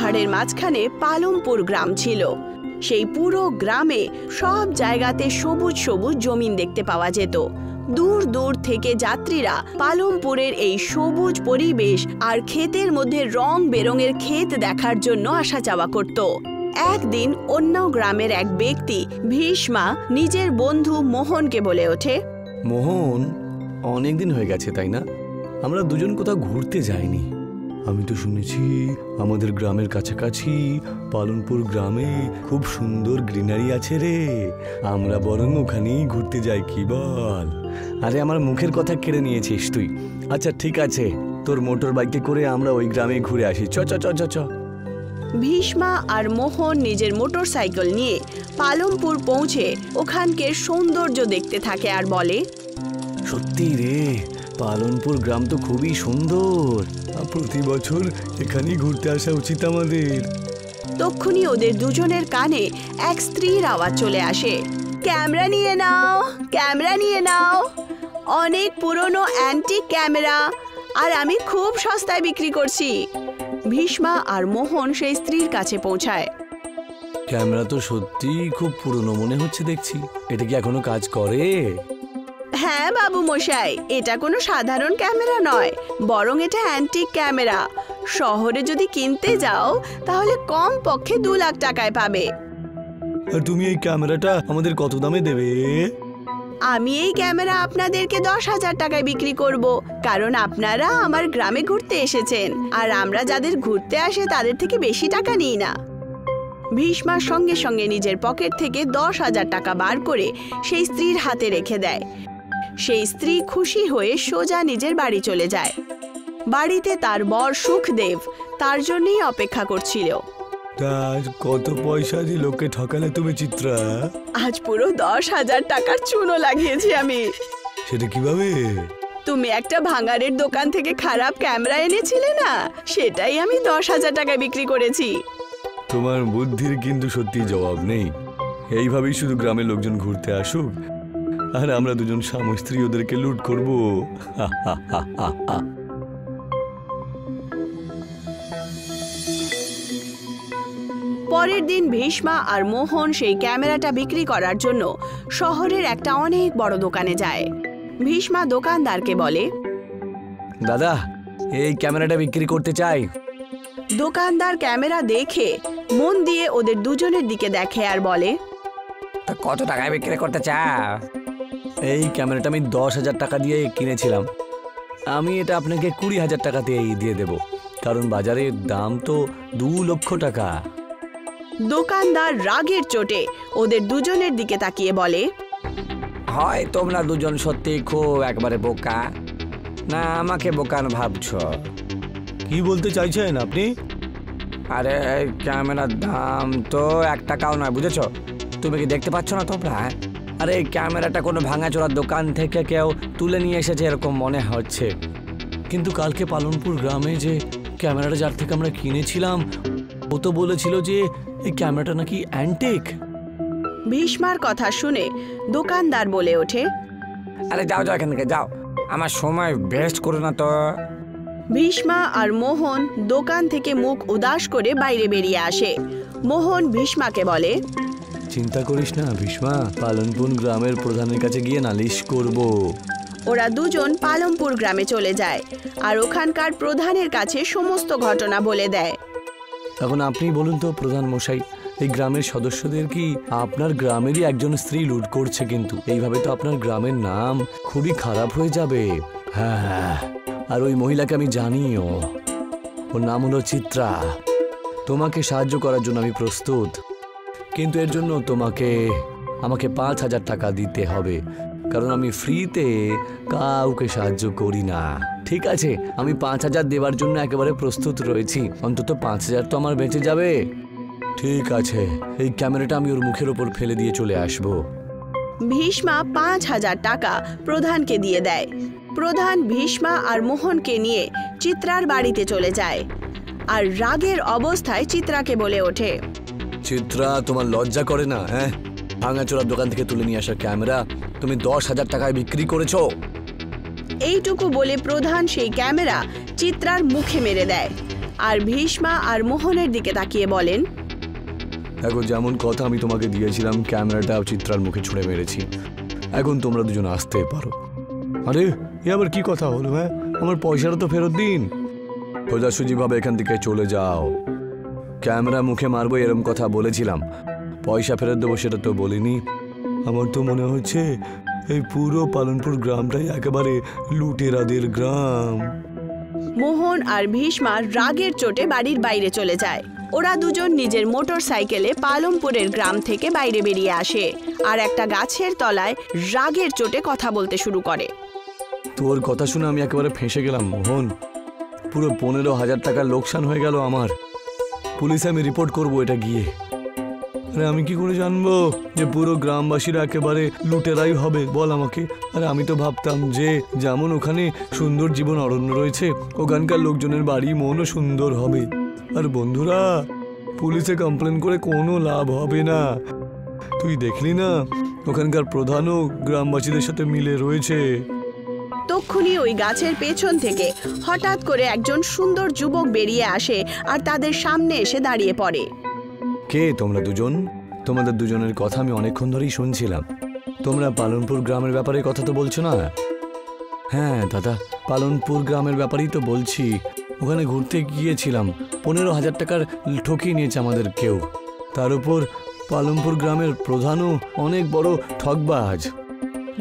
পাহাড়ের মাঝখানে পালমপুর গ্রাম ছিল। সেই পুরো গ্রামে সব জায়গাতে সবুজ সবুজ জমিন দেখতে পাওয়া যেত। দূর দূর থেকে যাত্রীরা পালমপুরের এই সবুজ পরিবেশ আর ক্ষেতের মধ্যে রং বেরঙের ক্ষেত দেখার জন্য আসা যাওয়া করত। একদিন অন্য গ্রামের এক ব্যক্তি ভীষ্মা নিজের বন্ধু মোহনকে বলে ওঠে, মোহন, অনেকদিন হয়ে গেছে তাই না? আমরা দুজন কোথাও ঘুরতে যাইনি। আমি তো শুনেছি আমাদের গ্রামের কাছাকাছি পালনপুর গ্রামে খুব সুন্দর গ্রিনারি আছে রে। আমরা বরং ওখানেই ঘুরতে যাই, কি বল? আরে আমার মুখের কথা কেড়ে নিয়েছিস তুই। আচ্ছা ঠিক আছে, তোর মোটর বাইকে করে আমরা ওই গ্রামে ঘুরে আসি। চ চ চ চ চ। ভীষ্মা আর মোহন নিজের মোটর সাইকেল নিয়ে পালমপুর পৌঁছে ওখানকার সৌন্দর্য দেখতে থাকে আর বলে, সত্যি রে, পালনপুর গ্রাম তো খুবই সুন্দর। প্রতি বছর এখানেই ঘুরতে আসা উচিত আমাদের। তক্ষুনি ওদের দুজনের কানে এক স্ত্রীর আওয়াজ চলে আসে, ক্যামেরা নিয়ে নাও, ক্যামেরা নিয়ে নাও, অনেক পুরনো অ্যান্টিক ক্যামেরা, আর আমি খুব সস্তায় বিক্রি করছি। ভীষ্মা আর মোহন সেই স্ত্রীর কাছে পৌঁছায়। ক্যামেরা তো সত্যি খুব পুরনো মনে হচ্ছে দেখছি। এটা কি এখনো কাজ করে? হ্যাঁ বাবু মশাই, এটা কোনো সাধারণ ক্যামেরা নয়, বরং এটা অ্যান্টিক ক্যামেরা। শহরে যদি কিনতে যাও তাহলে কম পক্ষে 2 লাখ টাকায় পাবে। আর তুমি এই ক্যামেরাটা আমাদের কত দামে দেবে? আমি এই ক্যামেরা আপনাদেরকে 10,000 টাকায় বিক্রি করব, কারণ আপনারা আমার গ্রামে ঘুরতে এসেছেন, আর আমরা যাদের ঘুরতে আসে তাদের থেকে বেশি টাকা নিই না। ভীষ্মার সঙ্গে সঙ্গে নিজের পকেট থেকে 10,000 টাকা বার করে সেই স্ত্রীর হাতে রেখে দেয়। সেই স্ত্রী খুশি হয়ে সোজা নিজের বাড়ি চলে যায়। বাড়িতে তার বর সুখদেব তার জন্যই অপেক্ষা করছিল। কত পয়সা দিয়ে লোককে ঠকালে তুমি চিত্রা? আজ পুরো 10,000 টাকার চুনো লাগিয়েছি আমি। সেটা কিভাবে? তুমি একটা ভাঙাড়ের দোকান থেকে খারাপ ক্যামেরা এনেছিলে না, সেটাই আমি 10,000 টাকায় বিক্রি করেছি। তোমার বুদ্ধির কিন্তু সত্যি জবাব নেই। এইভাবেই শুধু গ্রামের লোকজন ঘুরতে আসুক, আর আমরা দুজন স্বামী স্ত্রী ওদেরকে লুট করব। পরের দিন ভীষ্মা আর মোহন সেই ক্যামেরাটা বিক্রি করার জন্য শহরের একটা অনেক বড় দোকানে যায়। ভীষ্মা দোকানদারকে বলে, দাদা, এই ক্যামেরাটা বিক্রি করতে চাই। দোকানদার ক্যামেরা দেখে মন দিয়ে ওদের দুজনের দিকে দেখে আর বলে, কত টাকায় বিক্রি করতে চাও? এই ক্যামেরাটা আমি 10,000 টাকা দিয়ে কিনেছিলাম। আমি এটা আপনাকে 20,000 টাকা দিয়ে দেব, কারণ বাজারের দাম তো 2 লক্ষ টাকা। দোকানদার রাগের চোটে ওদের দুজনের দিকে তাকিয়ে বলে, হয় তোমরা দুজন সত্যি খুব একবারে বোকা, না আমাকে বোকান ভাবছো? কি বলতে চাইছেন আপনি? আরে ক্যামেরার দাম তো 1 টাকাও নয়, বুঝেছো? তুমি কি দেখতে পাচ্ছ না তোমরা? আরে এই ক্যামেরাটা কোনো ভাঙাচোরার দোকান থেকে কেউ তুলে নিয়ে এসেছে এরকম মনে হচ্ছে। কিন্তু কালকে পালনপুর গ্রামে যে ক্যামেরাটা যার থেকে আমরা কিনেছিলাম, ও তো বলেছিল যে এই ক্যামেরাটা নাকি অ্যান্টিক। ভীষ্মার কথা শুনে দোকানদার বলে ওঠে, আরে যাও যাও এখান থেকে যাও, আমার সময় বেস্ট করো না তো। ভীষ্মা আর মোহন দোকান থেকে মুখ উদাস করে বাইরে বেরিয়ে আসে। মোহন ভীষ্মাকে বলে, চিন্তা করিস না ভীষ্মা, পালনপুর গ্রামের প্রধানের কাছে গিয়ে নালিশ করব। ওরা দুজন পালমপুর গ্রামে চলে যায় আর ওখানকার প্রধানের কাছে সমস্ত ঘটনা বলে দেয়। এখন আপনি বলুন তো প্রধান মশাই, এই গ্রামের সদস্যদের কি আপনার গ্রামেরই একজন স্ত্রী লুট করছে? কিন্তু এইভাবে তো আপনার গ্রামের নাম খুবই খারাপ হয়ে যাবে। হ্যাঁ, আর ওই মহিলাকে আমি জানিও, ওর নাম হলো চিত্রা। তোমাকে সাহায্য করার জন্য আমি প্রস্তুত, কিন্তু এর জন্য আমাকে 5,000 টাকা দিতে হবে, কারণ আমি ফ্রিতে কাউকে সাহায্য করি না। ঠিক আছে, আমি 5,000 দেওয়ার জন্য একেবারে প্রস্তুত রয়েছি। অন্তত 5,000 তো আমার বেঁচে যাবে। ঠিক আছে, এই ক্যামেরাটা আমি ওর মুখের ওপর ফেলে দিয়ে চলে আসব। ভীষ্মা 5,000 টাকা প্রধানকে দিয়ে দেয়। প্রধান ভীষ্মা আর মোহনকে নিয়ে চিত্রার বাড়িতে চলে যায় আর রাগের অবস্থায় চিত্রাকে বলে ওঠে, চিত্রা, তোমার লজ্জা করে না? হ্যাঁ, ভাঙাচোরার দোকান থেকে তুলে নিয়ে আসা ক্যামেরা তুমি 10,000 টাকায় বিক্রি করেছো। এইটুকু বলে প্রধান সেই ক্যামেরা চিত্রার মুখে মেরে দেয় আর ভীষ্মা আর মোহনের দিকে তাকিয়ে বলেন, দেখো, যেমন কথা আমি তোমাকে দিয়েছিলাম, ক্যামেরাটা চিত্রার মুখে ছুঁড়ে মেরেছি। এখন তোমরা দুজন আসতে পারো। আরে এ আবার কি কথা হলো? হ্যাঁ, আমার পয়সাটা তো ফেরত দিন। সোজাসুজিভাবে এখান থেকে চলে যাও। ক্যামেরা মুখে মারবো এরম কথা বলেছিলাম, পয়সা ফেরত দেবো সেটা তো বলিনি। আমার তো মনে হচ্ছে এই পুরো পালনপুর গ্রামটাই একেবারে লুটেরাদের গ্রাম। মোহন আর ভীষ্মা রাগের চোটে বাড়ির বাইরে চলে যায়। ওরা দুজন নিজের মোটর সাইকেলে পালমপুরের গ্রাম থেকে বাইরে বেরিয়ে আসে আর একটা গাছের তলায় রাগের চোটে কথা বলতে শুরু করে। তোর কথা শুনে আমি একেবারে ফেঁসে গেলাম মোহন। পুরো 15,000 টাকার লোকসান হয়ে গেল আমার। পুলিশে আমি রিপোর্ট করব এটা গিয়ে। আরে আমি কি করে জানবো যে পুরো গ্রামবাসীরা একেবারে লুটেরাই হবে? বল আমাকে। আরে আমি তো ভাবতাম যে যেমন ওখানে সুন্দর জীবন অরণ্য রয়েছে, ওখানকার লোকজনের বাড়ি মনও সুন্দর হবে। আর বন্ধুরা, পুলিশে কমপ্লেন করে কোনো লাভ হবে না। তুই দেখলি না, ওখানকার প্রধানও গ্রামবাসীদের সাথে মিলে রয়েছে। তক্ষুনি ওই গাছের পেছন থেকে হঠাৎ করে একজন সুন্দর যুবক বেরিয়ে আসে আর তাদের সামনে এসে দাঁড়িয়ে পড়ে। কে তোমরা দুজন? তোমাদের দুজনের কথা আমি অনেকক্ষণ ধরেই শুনছিলাম। তোমরা পালনপুর গ্রামের ব্যাপারে কথা তো বলছো না? হ্যাঁ দাদা, পালনপুর গ্রামের ব্যাপারেই তো বলছি। ওখানে ঘুরতে গিয়েছিলাম, 15,000 টাকার ঠকিয়ে নিয়েছে আমাদের কেউ। তার উপর পালনপুর গ্রামের প্রধানও অনেক বড় ঠকবাজ।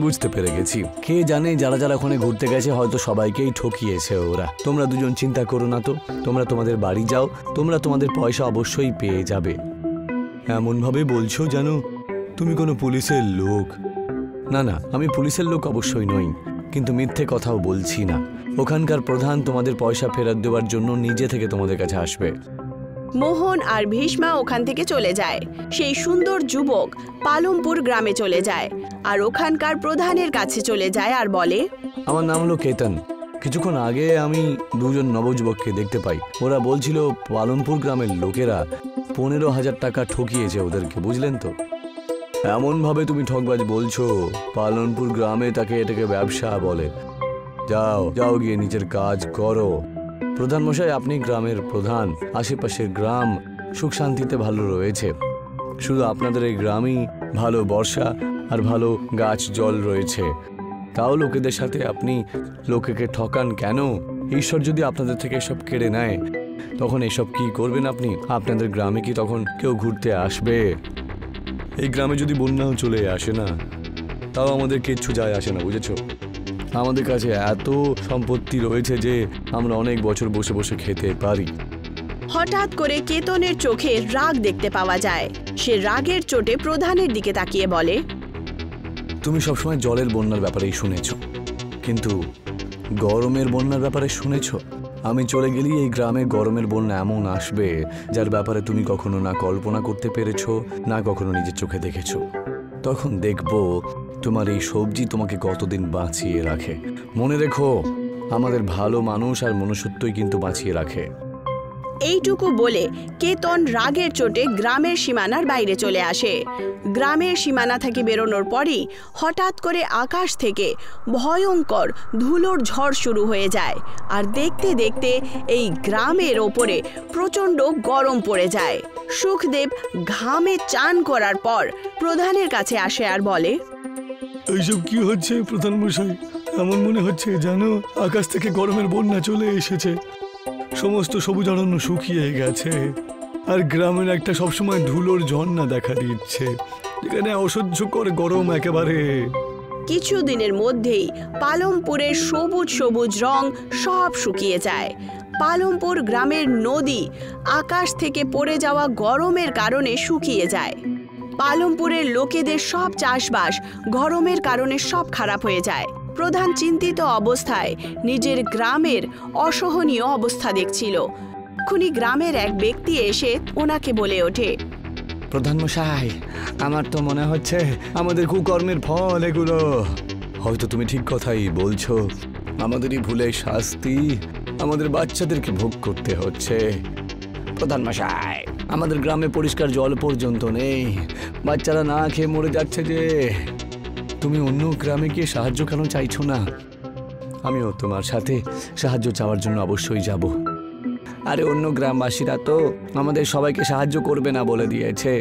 বুঝতে পেরে গেছি, কে জানে যারা যারা ওখানে ঘুরতে গেছে হয়তো সবাইকেই ঠকিয়েছে ওরা। তোমরা দুজন চিন্তা করো না তো, তোমরা তোমাদের বাড়ি যাও, তোমরা তোমাদের পয়সা অবশ্যই পেয়ে যাবে। এমনভাবে বলছো যেন তুমি কোনো পুলিশের লোক। না না, আমি পুলিশের লোক অবশ্যই নই, কিন্তু মিথ্যে কথাও বলছি না। ওখানকার প্রধান তোমাদের পয়সা ফেরত দেওয়ার জন্য নিজে থেকে তোমাদের কাছে আসবে। মোহন আর ভীষ্মা ওখান থেকে চলে যায়। সেই সুন্দর যুবক পালমপুর গ্রামে চলে যায় আর ওখানকার প্রধানের কাছে চলে যায় আর বলে, আমার নাম হলো কেতন। কিছুক্ষণ আগে আমি দুজন নবযুবককে দেখতে পাই। ওরা বলছিল পালনপুর গ্রামের লোকেরা 15,000 টাকা ঠকিয়েছে ওদেরকে, বুঝলেন তো? এমনভাবে তুমি ঠকবাজ বলছো, পালনপুর গ্রামে তাকে এটাকে ব্যবসা বলে। যাও যাও, গিয়ে নিজের কাজ করো। প্রধান মশাই, আপনি গ্রামের প্রধান, আশেপাশের গ্রাম সুখ শান্তিতে ভালো রয়েছে। শুধু আপনাদের এই গ্রামই ভালো বর্ষা আর ভালো গাছ জল রয়েছে। তাও লোকেদের সাথে আপনি লোকেকে ঠকান কেন? ঈশ্বর যদি আপনাদের থেকে এসব কেড়ে নেয় তখন এসব কি করবেন আপনি? আপনাদের গ্রামে কি তখন কেউ ঘুরতে আসবে? এই গ্রামে যদি বন্যাও চলে আসে না, তাও আমাদের কিচ্ছু যায় আসে না, বুঝেছো? আমাদের কাছে এত সম্পত্তি রয়েছে যে আমরা অনেক বছর বসে বসে খেতে পারি। হঠাৎ করে কেতনের চোখে রাগ দেখতে পাওয়া যায়। সে রাগের চোটে প্রধানের দিকে তাকিয়ে বলে, তুমি সবসময় জলের বন্যার ব্যাপারেই শুনেছ, কিন্তু গরমের বন্যার ব্যাপারে শুনেছ? আমি চলে গেলেই এই গ্রামে গরমের বন্যা এমন আসবে যার ব্যাপারে তুমি কখনো না কল্পনা করতে পেরেছো, না কখনো নিজের চোখে দেখেছো। তখন দেখবো তোমার এই সবজি তোমাকে কতদিন বাঁচিয়ে রাখে। মনে রেখো, আমাদের ভালো মানুষ আর মনুষ্যত্বই কিন্তু বাঁচিয়ে রাখে। এইটুকু বলে কেতন রাগের চোটে গ্রামের সীমানার বাইরে চলে আসে। গ্রামের সীমানা থেকে বেরোনোর পরই হঠাৎ করে আকাশ থেকে ভয়ঙ্কর ধুলোর ঝড় শুরু হয়ে যায় আর দেখতে দেখতে এই গ্রামের ওপরে প্রচণ্ড গরম পড়ে যায়। সুখদেব ঘামে চান করার পর প্রধানের কাছে আসে আর বলে, এইসব কি হচ্ছে প্রধান মশাই? এমন মনে হচ্ছে জানো আকাশ থেকে গরমের বন্যা চলে এসেছে। সমস্ত সবুজ অরণ্য শুকিয়ে গেছে আর গ্রামের একটা সবসময় ধুলোর ঝর্ণা দেখা দিচ্ছে, যেখানে অসহ্যকর গরম একেবারে। কিছুদিনের মধ্যেই পালমপুরের সবুজ সবুজ রং সব শুকিয়ে যায়। পালমপুর গ্রামের নদী আকাশ থেকে পড়ে যাওয়া গরমের কারণে শুকিয়ে যায়। পালমপুরের লোকেদের সব চাষবাস গরমের কারণে সব খারাপ হয়ে যায়। প্রধান চিন্তিত অবস্থায় নিজের গ্রামের অসহনীয় অবস্থা দেখছিল। তখনই গ্রামের এক ব্যক্তি এসে ওনাকে বলে ওঠে, প্রধান মশাই, আমার তো মনে হচ্ছে আমাদের কুকর্মের ফল এগুলো। হয়তো তুমি ঠিক কথাই বলছো, আমাদেরই ভুলের শাস্তি আমাদের বাচ্চাদেরকে ভোগ করতে হচ্ছে। প্রধান মশাই, আমাদের গ্রামে পরিষ্কার জল পর্যন্ত নেই, বাচ্চারা না খেয়ে মরে যাচ্ছে যে। তুমি অন্য গ্রামে গিয়ে সাহায্য কেন চাইছো না? আমিও তোমার সাথে সাহায্য চাওয়ার জন্য অবশ্যই যাব। আরে অন্য গ্রামবাসীরা তো আমাদের সবাইকে সাহায্য করবে না বলে দিয়েছে।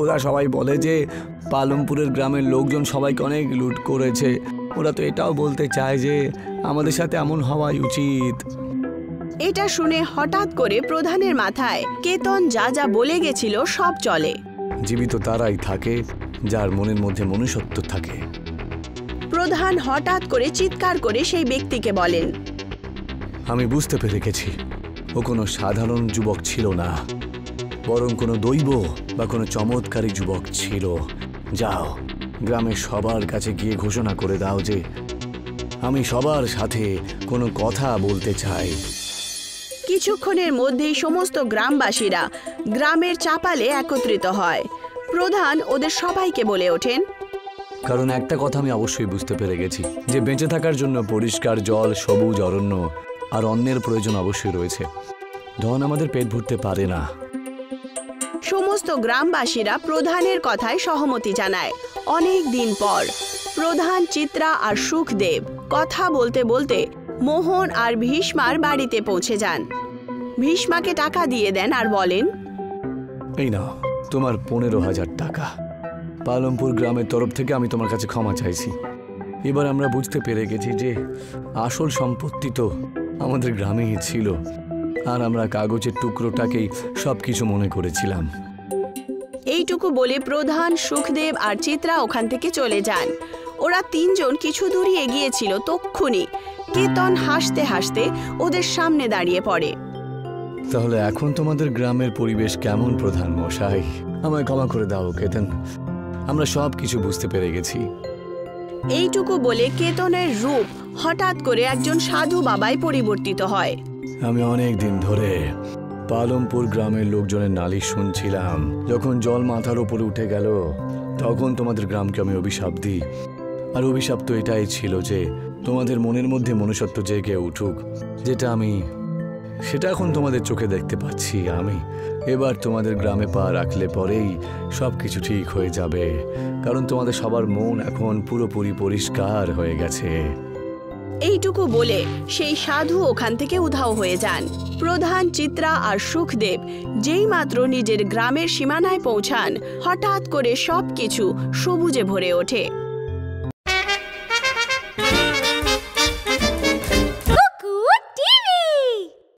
ওরা সবাই বলে যে পালমপুরের গ্রামের লোকজন সবাইকে অনেক লুট করেছে। ওরা তো এটাও বলতে চায় যে আমাদের সাথে এমন হওয়াই উচিত। এটা শুনে হঠাৎ করে প্রধানের মাথায় কেতন যা যা বলে গেছিল সব চলে। জীবিত তারাই থাকে যার মনের মধ্যে মনুষ্যত্ব থাকে। প্রধান হঠাৎ করে চিৎকার করে সেই ব্যক্তিকে বলেন, আমি বুঝতে পেরে গেছি, ও কোনো সাধারণ যুবক ছিল না, বরং কোনো দৈব বা কোনো চমৎকারী যুবক ছিল। যাও, গ্রামের সবার কাছে গিয়ে ঘোষণা করে দাও যে আমি সবার সাথে কোনো কথা বলতে চাই। কিছুক্ষণের মধ্যেই সমস্ত গ্রামবাসীরা গ্রামের চাপালে একত্রিত হয়। প্রধান ওদের সবাইকে বলে ওঠেন, কারণ একটা কথা আমি অবশ্যই বুঝতে পেরে গেছি যে বেঁচে থাকার জন্য পরিষ্কার জল, সবুজ অরণ্য আর অন্যের প্রয়োজন অবশ্যই রয়েছে। ধন আমাদের পেট ভরতে পারে না। সমস্ত গ্রামবাসীরা প্রধানের কথায় সহমতি জানায়। অনেক দিন পর প্রধান, চিত্রা আর সুখদেব কথা বলতে বলতে মোহন আর ভীষ্মার বাড়িতে পৌঁছে যান। ভীষ্মাকে টাকা দিয়ে দেন আর বলেন, এই নাও তোমার 15,000 টাকা। পালমপুর গ্রামের তরফ থেকে আমি তোমার কাছে ক্ষমা চাইছি। এবার আমরা বুঝতে পেরে গেছি যে আসল সম্পত্তি তো আমাদের গ্রামেই ছিল, আর আমরা কাগজের টুকরোটাকেই সবকিছু মনে করেছিলাম। এইটুকু বলে প্রধান, সুখদেব আর চিত্রা ওখান থেকে চলে যান। ওরা তিনজন কিছু দূরই এগিয়েছিল, তক্ষুনি কেতন হাসতে হাসতে ওদের সামনে দাঁড়িয়ে পড়ে। তাহলে এখন তোমাদের গ্রামের পরিবেশ কেমন প্রধান মশাই? আমায় ক্ষমা করে দাও কেতন, আমরা সব কিছু বুঝতে পেরে গেছি। এইটুকু বলে কেতনের রূপ হঠাৎ করে একজন সাধু বাবায় পরিবর্তিত হয়। আমি অনেক দিন ধরে পালমপুর গ্রামের লোকজনের নালিশ শুনছিলাম। যখন জল মাথার ওপরে উঠে গেল তখন তোমাদের গ্রামকে আমি অভিশাপ দিই। আর অভিশাপ তো এটাই ছিল যে তোমাদের মনের মধ্যে মনুষ্যত্ব জেগে উঠুক, সেটা এখন তোমাদের চোখে দেখতে পাচ্ছি আমি। এবার তোমাদের গ্রামে পা রাখলে পরেই সব কিছু ঠিক হয়ে যাবে, কারণ তোমাদের সবার মন এখন পুরোপুরি পরিষ্কার হয়ে গেছে। এইটুকু বলে সেই সাধু ওখান থেকে উধাও হয়ে যান। প্রধান, চিত্রা আর সুখদেব যেই মাত্র নিজের গ্রামের সীমানায় পৌঁছান, হঠাৎ করে সবকিছু সবুজে ভরে ওঠে।